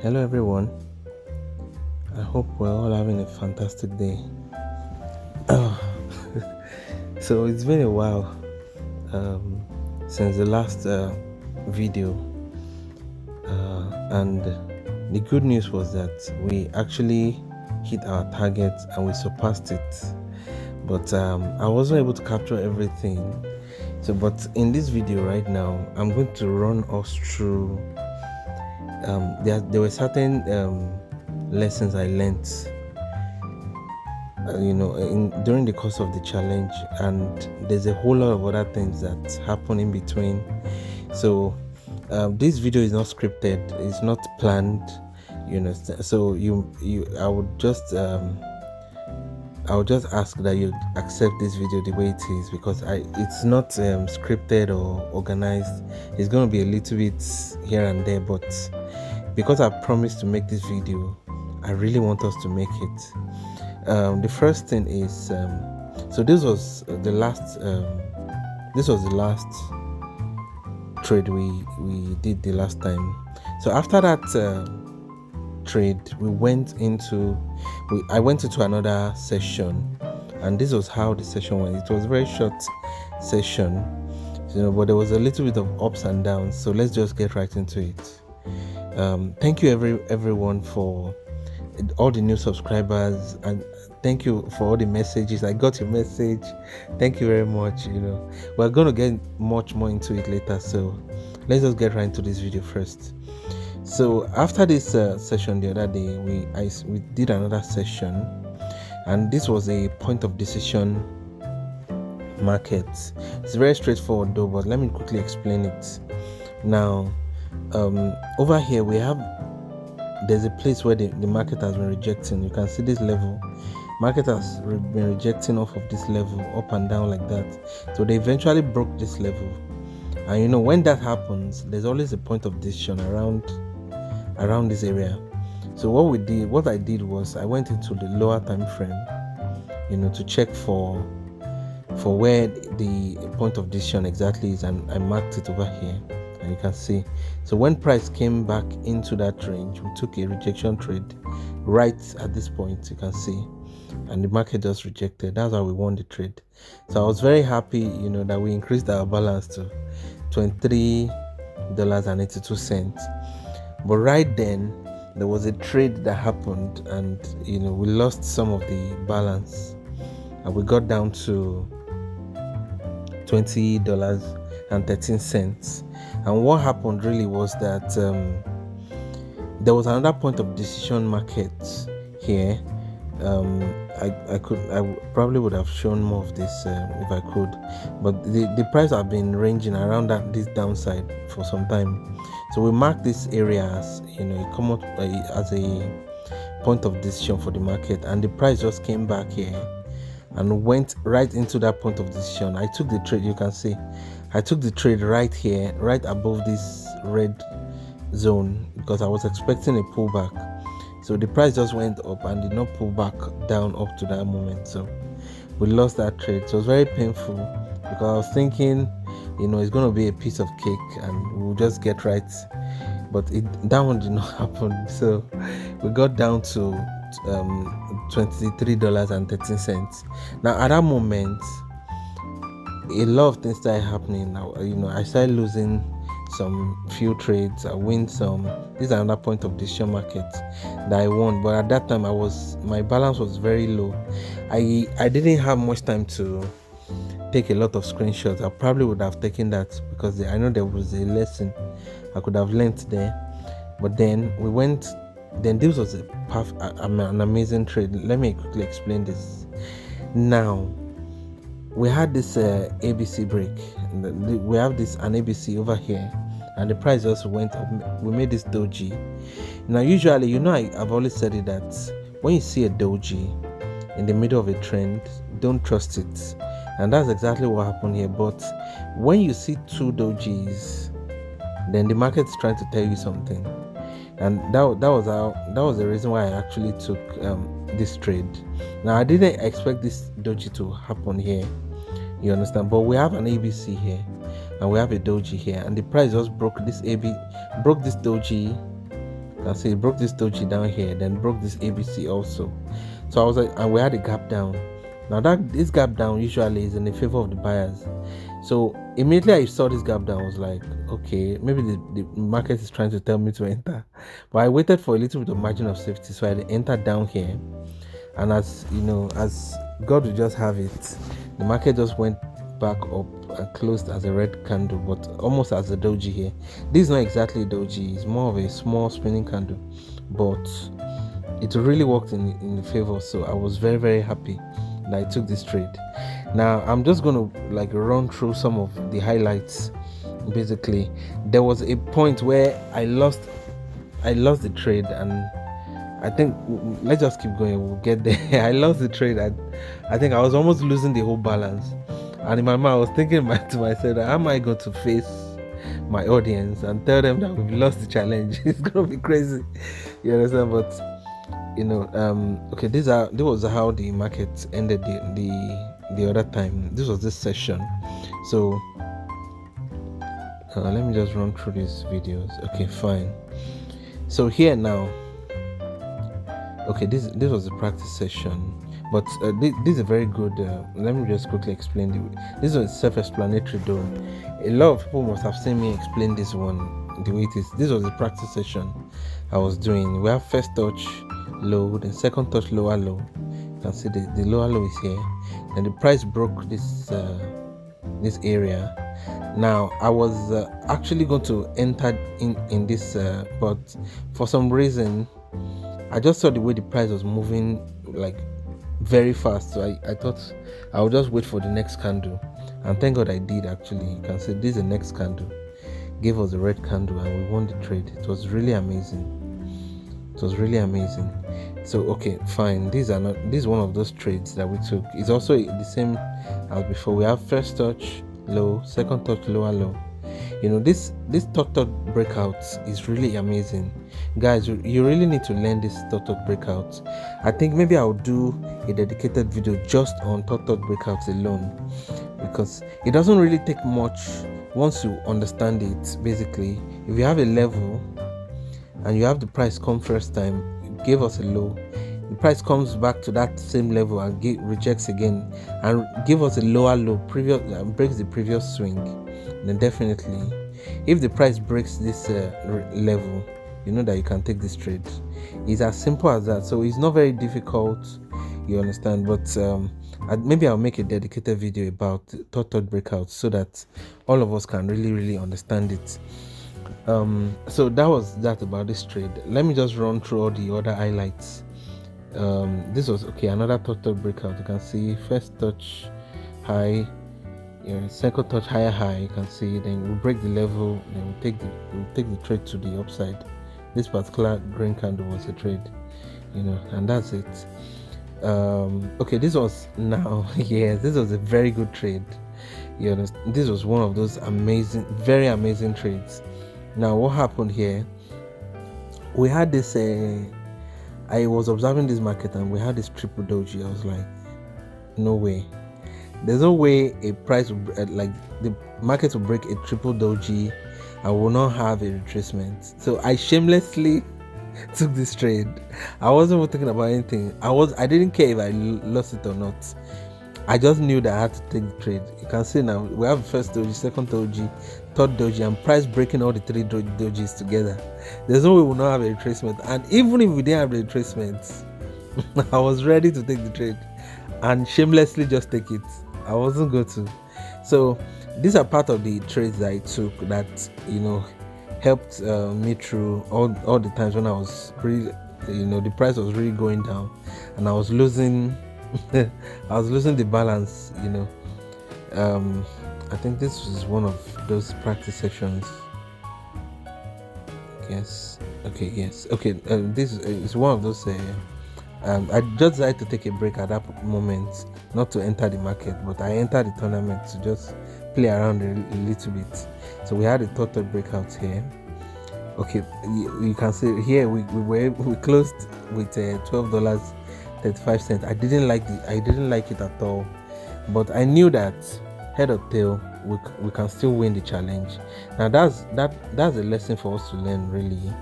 Hello everyone. I hope we're all having a fantastic day. Oh, so it's been a while since the last video, and the good news was that we actually hit our target and we surpassed it. But I wasn't able to capture everything. But in this video right now, I'm going to run us through. There were certain lessons I learned during the course of the challenge, and there's a whole lot of other things that happen in between. So this video is not scripted, it's not planned, so I would just ask that you accept this video the way it is, because it's not scripted or organized. It's going to be a little bit here and there, but because I promised to make this video, I really want us to make it. The first thing is, so this was the last trade we did the last time. So after that trade, I went into another session, and this was how the session went. It was a very short session, but there was a little bit of ups and downs. So let's just get right into it. Thank you everyone for all the new subscribers, and thank you for all the messages. I got your message. Thank you very much. We're going to get much more into it later, so let's just get right into this video first. So after this session the other day, we did another session, and this was a point of decision market. It's very straightforward though, but let me quickly explain it. Now over here there's a place where the market has been rejecting. You can see this level. Market has been rejecting off of this level, up and down like that. So they eventually broke this level, and when that happens, there's always a point of decision around this area. So what I did was I went into the lower time frame, to check for where the point of decision exactly is, and I marked it over here. And you can see, so when price came back into that range, we took a rejection trade right at this point, you can see, and the market just rejected. That's how we won the trade. So I was very happy, that we increased our balance to $23.82. But right then there was a trade that happened, and we lost some of the balance, and we got down to $20.13. And what happened really was that there was another point of decision market here. I probably would have shown more of this if I could, but the price have been ranging around this downside for some time. So we marked this area as come out as a point of decision for the market, and the price just came back here and went right into that point of decision. I took the trade. You can see I took the trade right here, right above this red zone, because I was expecting a pullback. So the price just went up and did not pull back down up to that moment. So we lost that trade. So it was very painful, because I was thinking, it's going to be a piece of cake and we'll just get right. But that one did not happen. So we got down to $23.13. Now at that moment, a lot of things started happening. Now, I started losing some few trades. I win some. This is another point of decision market that I won, but at that time my balance was very low. I didn't have much time to take a lot of screenshots. I probably would have taken that, because I know there was a lesson I could have learned there. But then this was an amazing trade. Let me quickly explain this. Now we had this ABC break. We have an ABC over here, and the price just went up. We made this doji. Now usually, I've always said it, that when you see a doji in the middle of a trend, don't trust it, and that's exactly what happened here. But when you see two dojis, then the market is trying to tell you something, and that was the reason why I actually took this trade. Now I didn't expect this doji to happen here, you understand, but we have an ABC here and we have a doji here, and the price just broke this doji You can see it broke this doji down here, then broke this ABC also. So I was like, and we had a gap down. Now that this gap down usually is in the favor of the buyers. So immediately I saw this gap down, I was like, okay, maybe the market is trying to tell me to enter. But I waited for a little bit of margin of safety, so I entered down here. And as you know, as God will just have it, the market just went back up and closed as a red candle, but almost as a doji here. This is not exactly a doji, it's more of a small spinning candle, but it really worked in the favor. So I was very, very happy that I took this trade. Now I'm just going to like run through some of the highlights. Basically, there was a point where I lost the trade, and I think let's just keep going, we'll get there. I lost the trade. I think I was almost losing the whole balance, and in my mind I was thinking to myself, how am I going to face my audience and tell them that we've lost the challenge? It's gonna be crazy, you understand? But you know, okay, this was how the market ended the other time. This was this session. So let me just run through these videos. Okay, fine. So here now, okay, this was a practice session, but this is a very good, let me just quickly explain. This is self-explanatory though. A lot of people must have seen me explain this one the way it is. This was a practice session I was doing. We have first touch low, then second touch lower low. You can see the lower low is here, and the price broke this area. Now I was actually going to enter in this, but for some reason I just saw the way the price was moving like very fast, so I thought I would just wait for the next candle, and thank God I did. Actually, you can see this is the next candle, gave us a red candle, and we won the trade. It was really amazing. So okay, fine, this is one of those trades that we took. It's also the same as before. We have first touch low, second touch lower low. You know, this tot breakouts is really amazing, guys. You really need to learn this tot breakouts. I think maybe I'll do a dedicated video just on tot breakouts alone, because it doesn't really take much once you understand it. Basically, if you have a level and you have the price come first time, it gave us a low, the price comes back to that same level and rejects again and give us a lower low, previous breaks the previous swing, then definitely if the price breaks this level, you know that you can take this trade. It's as simple as that. So it's not very difficult, you understand. But maybe I'll make a dedicated video about tot breakouts so that all of us can really understand it. So that was that about this trade. Let me just run through all the other highlights. This was okay, another tot breakout. You can see first touch high, second touch higher, you can see, then we'll break the level, then we'll take the trade to the upside. This particular green candle was a trade, and that's it. Okay, this was now yes, this was a very good trade. This was one of those amazing, very amazing trades. Now what happened here, we had this I was observing this market and we had this triple doji. I was like, no way, there's no way a price will, like the market will break a triple doji and will not have a retracement. So I shamelessly took this trade. I wasn't even thinking about anything. I didn't care if I lost it or not. I just knew that I had to take the trade. You can see now we have first doji, second doji, third doji, and price breaking all the three dojis together. There's no way we'll not have a retracement. And even if we didn't have the retracement, I was ready to take the trade and shamelessly just take it. I wasn't going to. So these are part of the trades that I took that helped me through all the times when I was really, the price was really going down and I was losing I was losing the balance. I think this was one of those practice sessions. Yes. This is one of those I just decided to take a break at that moment, not to enter the market, but I entered the tournament to just play around a little bit. So we had a total breakout here. Okay, you can see here we closed with $12.35. I didn't like it at all, but I knew that head or tail we can still win the challenge. Now that's a lesson for us to learn, really.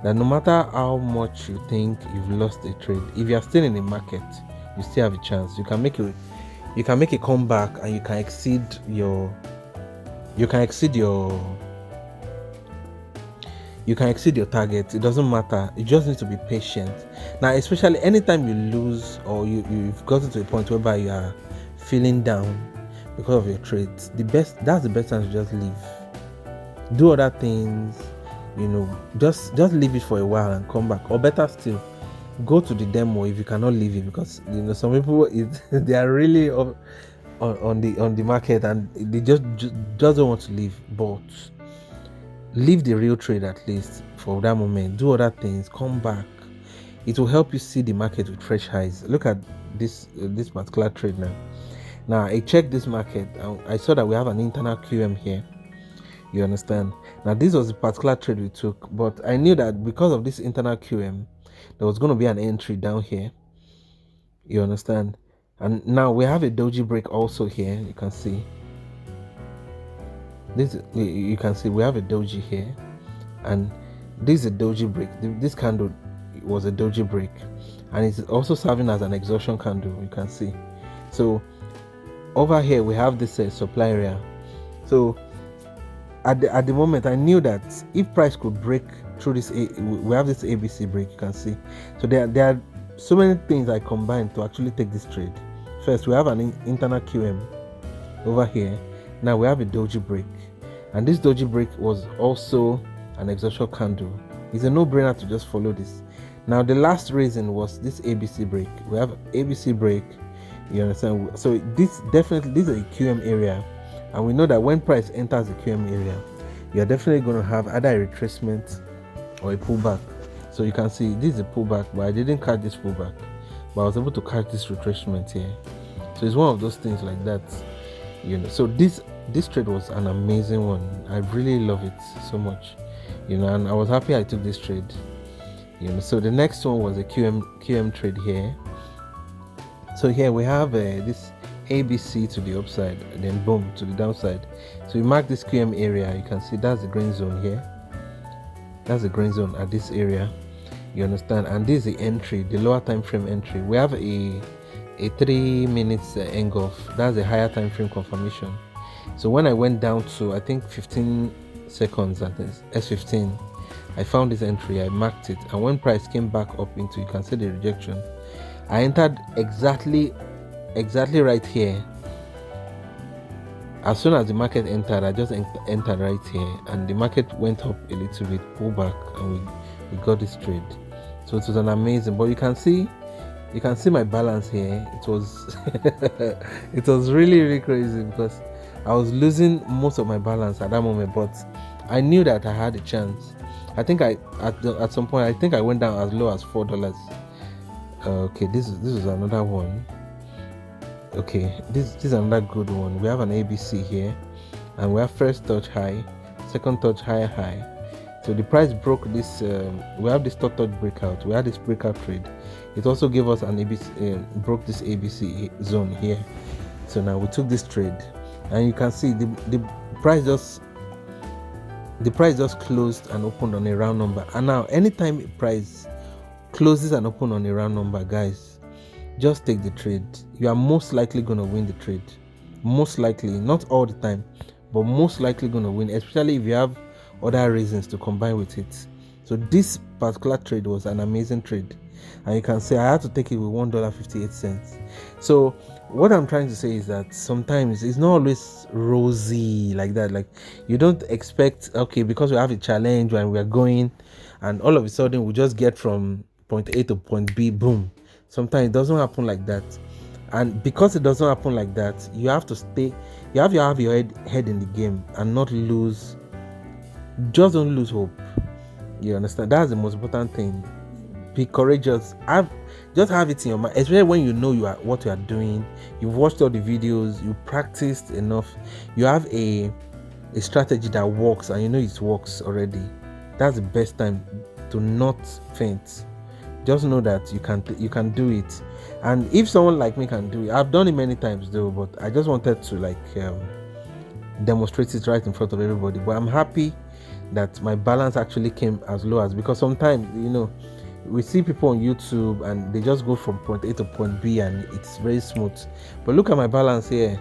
that no matter how much you think you've lost a trade, if you are still in the market, you still have a chance. You can make a comeback, and you can exceed your target. It doesn't matter. You just need to be patient. Now, especially anytime you lose, or you've gotten to a point whereby you are feeling down because of your trades, that's the best time to just leave. Do other things, just leave it for a while and come back. Or better still, go to the demo if you cannot leave it, because some people they are really on the market, and they just don't want to leave. But leave the real trade at least for that moment. Do other things, come back. It will help you see the market with fresh eyes. Look at this particular trade now. Now I checked this market, and I saw that we have an internal QM here. You understand? Now this was the particular trade we took, but I knew that because of this internal QM, there was going to be an entry down here. You understand? And now we have a doji break also here. You can see this. You can see we have a doji here, and this is a doji break. This candle was a doji break, and it's also serving as an exhaustion candle. You can see. So over here we have this supply area. So at the moment, I knew that if price could break through this, we have this ABC break. You can see. So there are so many things I combined to actually take this trade. First, we have an internal QM over here. Now we have a doji break, and this doji break was also an exhaustion candle. It's a no-brainer to just follow this. Now the last reason was this ABC break. We have ABC break. You understand? So this is a QM area, and we know that when price enters the QM area, you are definitely going to have either a retracement or a pullback. So you can see this is a pullback, but I didn't catch this pullback, but I was able to catch this retracement here. So it's one of those things like that, So this trade was an amazing one. I really love it so much, and I was happy I took this trade. So the next one was a QM trade here. So here we have this ABC to the upside, and then boom to the downside. So we mark this QM area. You can see that's the green zone here. That's the green zone at this area. You understand? And this is the entry, the lower time frame entry. We have a 3 minutes engulf. That's a higher time frame confirmation. So when I went down to, I think 15 seconds at this S15, I found this entry. I marked it, and when price came back up into, you can see the rejection, I entered exactly right here. As soon as the market entered, I just entered right here, and the market went up a little bit, pull back, and we got this trade. So it was an amazing. But you can see my balance here. It was it was really crazy, because I was losing most of my balance at that moment, but I knew that I had a chance. I think at some point I think I went down as low as $4. Okay, this is another one. Okay, this is another good one. We have an ABC here, and we have first touch high, second touch high. So the price broke this. We have this third touch breakout. We had this breakout trade. It also gave us an ABC, broke this ABC zone here. So now we took this trade, and you can see the price just closed and opened on a round number. And now anytime price closes and open on a round number, guys, just take the trade. You are most likely going to win the trade. Most likely, not all the time, but most likely going to win, especially if you have other reasons to combine with it. So this particular trade was an amazing trade, and you can say I had to take it with $1.58. So what I'm trying to say is that sometimes it's not always rosy like that. Like, you don't expect, okay, because we have a challenge and we are going, and all of a sudden we just get from point A to point B, boom. Sometimes it doesn't happen like that, and because it doesn't happen like that, you have to stay. You have your head in the game and not lose. Just don't lose hope. You understand? That's the most important thing. Be courageous. Just have it in your mind, especially when you know what you are doing. You've watched all the videos. You practiced enough. You have a strategy that works, and you know it works already. That's the best time to not faint. Just know that you can do it. And if someone like me can do it, I've done it many times though, but I just wanted to demonstrate it right in front of everybody. But I'm happy that my balance actually came as low as, because sometimes we see people on YouTube and they just go from point A to point B and it's very smooth. But look at my balance here,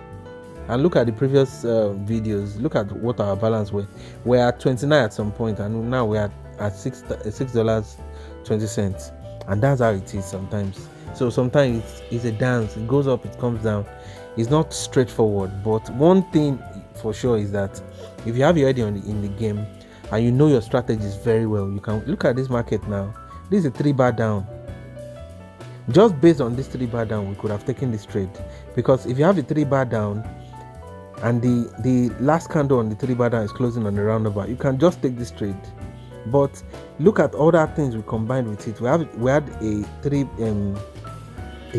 and look at the previous videos. Look at what our balance were. We're at 29 at some point, and now we're at $6.20, and that's how it is sometimes. So sometimes it's a dance. It goes up, it comes down. It's not straightforward. But one thing for sure is that if you have your head in the game and you know your strategies very well, you can look at this market now. This is a 3-bar down. Just based on this 3-bar down, we could have taken this trade, because if you have a 3-bar down and the last candle on the 3-bar down is closing on the roundabout, you can just take this trade. But look at all that things we combined with it. We had a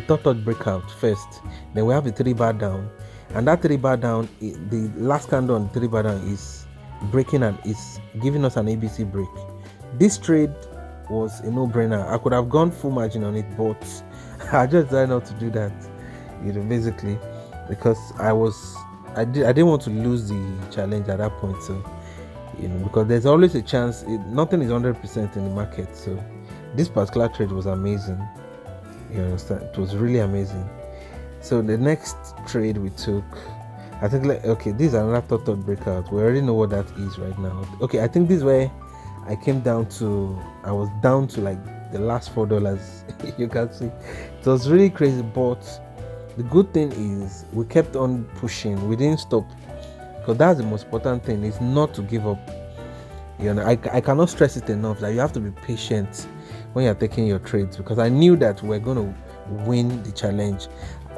third breakout first, then we have a 3-bar down, and that 3-bar down, the last candle on the 3-bar down is breaking and is giving us an ABC break. This trade was a no-brainer. I could have gone full margin on it, but I just decided not to do that, basically, because I didn't want to lose the challenge at that point. So because there's always a chance. Nothing is 100% in the market. So this particular trade was amazing. You understand? It was really amazing. So the next trade we took, I think, okay, this is another third breakout. We already know what that is right now. Okay, I think this is where I was down to like the last $4. You can see it was really crazy, but the good thing is we kept on pushing. We didn't stop, because that's the most important thing, is not to give up. I cannot stress it enough that you have to be patient when you're taking your trades, because I knew that we're going to win the challenge,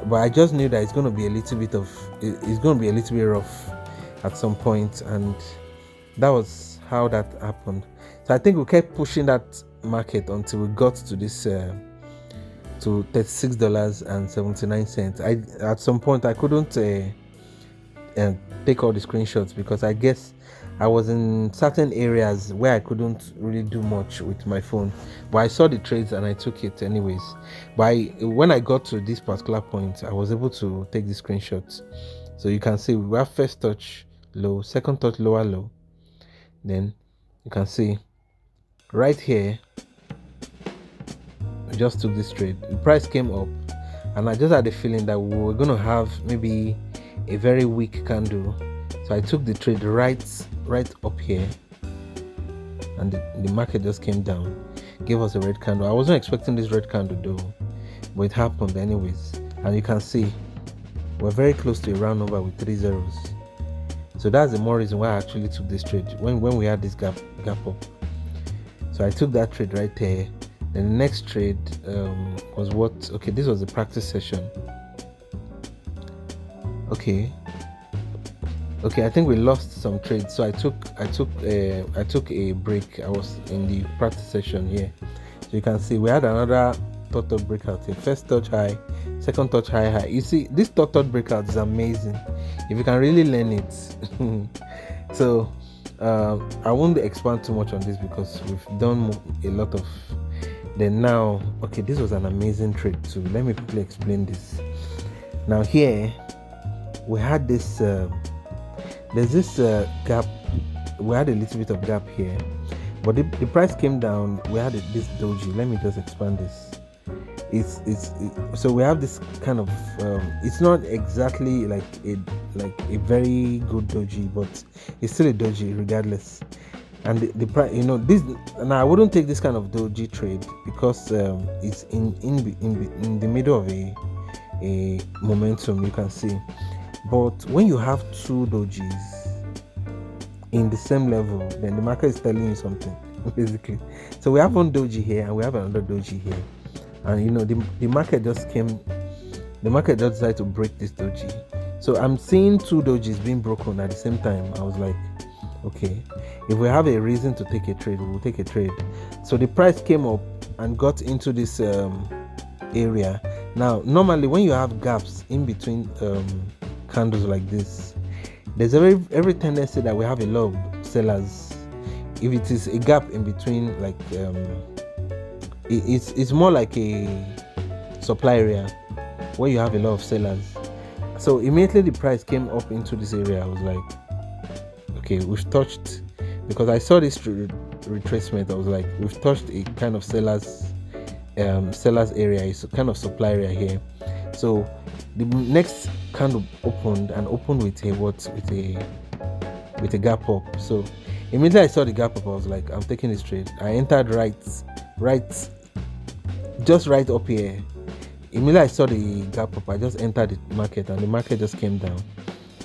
but I just knew that it's going to be a little bit rough at some point, and that was how that happened. So I think we kept pushing that market until we got to this to $36.79. At some point I couldn't take all the screenshots, because I guess I was in certain areas where I couldn't really do much with my phone, but I saw the trades and I took it anyways. But when I got to this particular point, I was able to take the screenshots. So you can see we have first touch low, second touch lower low, then you can see right here we just took this trade. The price came up, and I just had a feeling that we were going to have maybe a very weak candle, so I took the trade right up here, and the market just came down, gave us a red candle. I wasn't expecting this red candle though, but it happened anyways, and you can see we're very close to a round number with 3 zeros. So that's the more reason why I actually took this trade when we had this gap up. So I took that trade right there. Then the next trade was what? Okay, this was the practice session. Okay, I think we lost some trades, so I took a break. I was in the practice session here, so you can see we had another third breakout here. First touch high, second touch high. You see, this third breakout is amazing if you can really learn it. So I won't expand too much on this because we've done a lot of. Then now, okay, this was an amazing trade too. Let me quickly explain this. Now here we had this there's this gap. We had a little bit of gap here, but the price came down. We had this doji. Let me just expand this. So we have this kind of it's not exactly like a very good doji, but it's still a doji regardless. And the price, this, now I wouldn't take this kind of doji trade because it's in the middle of a momentum, you can see. But when you have two dojis in the same level, then the market is telling you something basically. So we have one doji here and we have another doji here, and the market just decided to break this doji. So I'm seeing two dojis being broken at the same time. I was like, okay, if we have a reason to take a trade, we will take a trade. So the price came up and got into this area. Now normally when you have gaps in between candles like this, there's every tendency that we have a lot of sellers. If it is a gap in between, like it's more like a supply area where you have a lot of sellers. So immediately the price came up into this area. I was like, okay, we've touched because I saw this retracement. I was like, we've touched a kind of sellers area. It's a kind of supply area here. So the next candle opened with a gap up. So immediately I saw the gap up, I was like, I'm taking this trade. I entered just right up here. Immediately I saw the gap up, I just entered the market, and the market just came down,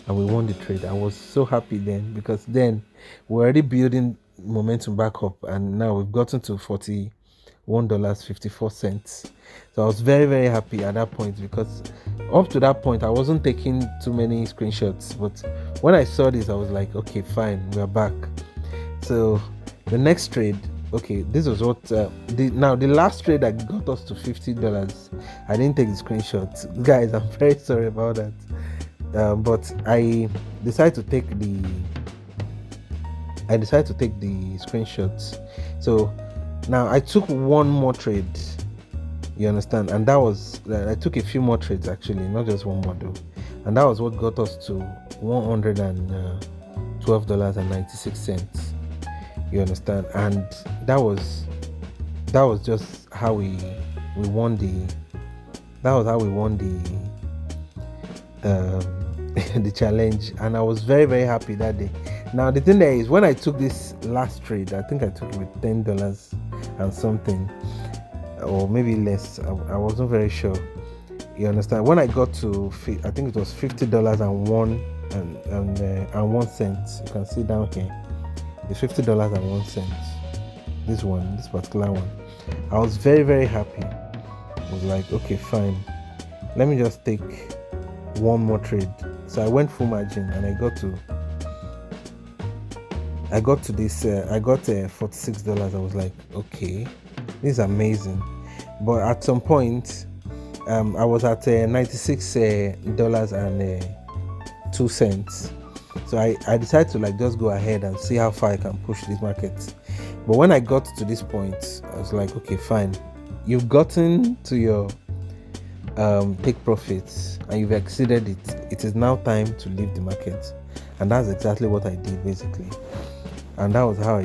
and we won the trade. I was so happy then, because then we're already building momentum back up, and now we've gotten to $41.54. So I was very, very happy at that point, because up to that point I wasn't taking too many screenshots, but when I saw this I was like, okay, fine, we're back. So the next trade, okay, this was what the last trade that got us to $50. I didn't take the screenshots, guys. I'm very sorry about that, but I decided to take the screenshots. So now I took one more trade, you understand, and that was I took a few more trades, actually, not just one more though, and that was what got us to $112.96. You understand, and that was just how we won the the challenge, and I was very, very happy that day. Now the thing there is, when I took this last trade, I think I took it with $10 and something, or maybe less. I wasn't very sure. You understand? When I got to, I think it was $50.01. You can see down here, it's $50.01. This particular one. I was very, very happy. I was like, okay, fine. Let me just take one more trade. So I went full margin, and I got this. I got $46. I was like, okay, this is amazing. But at some point, I was at $96.02. So I decided to just go ahead and see how far I can push this market. But when I got to this point, I was like, okay, fine. You've gotten to your take profits, and you've exceeded it. It is now time to leave the market. And that's exactly what I did, basically. And that was how I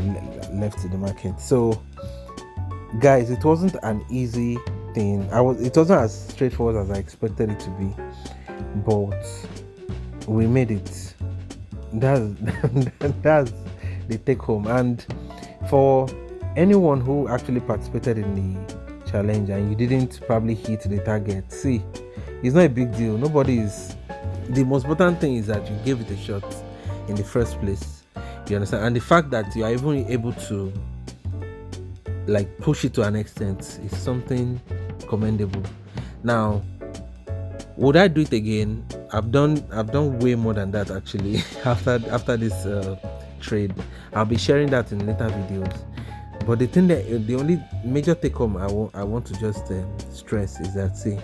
left the market. So guys, it wasn't an easy thing. It wasn't as straightforward as I expected it to be, but we made it. That's the take home. And for anyone who actually participated in the challenge and you didn't probably hit the target, see, it's not a big deal. The most important thing is that you gave it a shot in the first place. You understand? And the fact that you are even able to push it to an extent is something commendable. Now, would I do it again? I've done way more than that, actually. after this trade, I'll be sharing that in later videos. But the only major take home I want to just stress is that, see,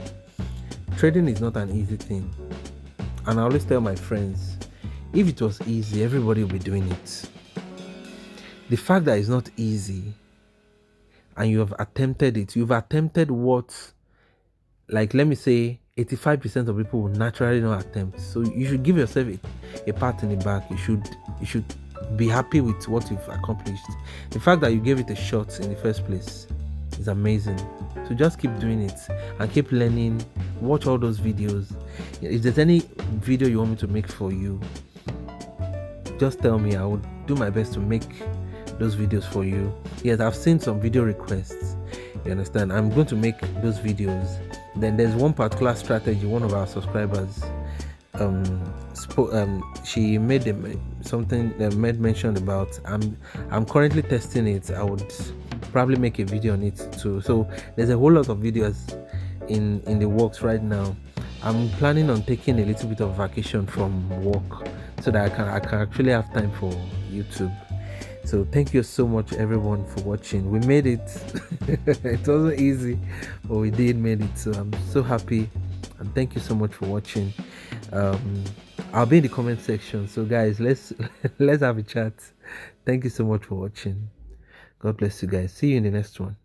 trading is not an easy thing. And I always tell my friends, if it was easy, everybody would be doing it. The fact that it's not easy, and you have attempted it, you've attempted what, let me say, 85% of people will naturally not attempt. So you should give yourself a pat in the back. You should be happy with what you've accomplished. The fact that you gave it a shot in the first place is amazing. So just keep doing it and keep learning. Watch all those videos. If there's any video you want me to make for you, just tell me. I will do my best to make those videos for you. Yes, I've seen some video requests. You understand? I'm going to make those videos. Then there's one particular strategy one of our subscribers she made mention about. I'm currently testing it. I would probably make a video on it too. So there's a whole lot of videos in the works right now. I'm planning on taking a little bit of vacation from work so that I can actually have time for YouTube. So thank you so much, everyone, for watching. We made it. It wasn't easy, but we did made it. So I'm so happy, and thank you so much for watching. I'll be in the comment section. So guys, let's have a chat. Thank you so much for watching. God bless you guys. See you in the next one.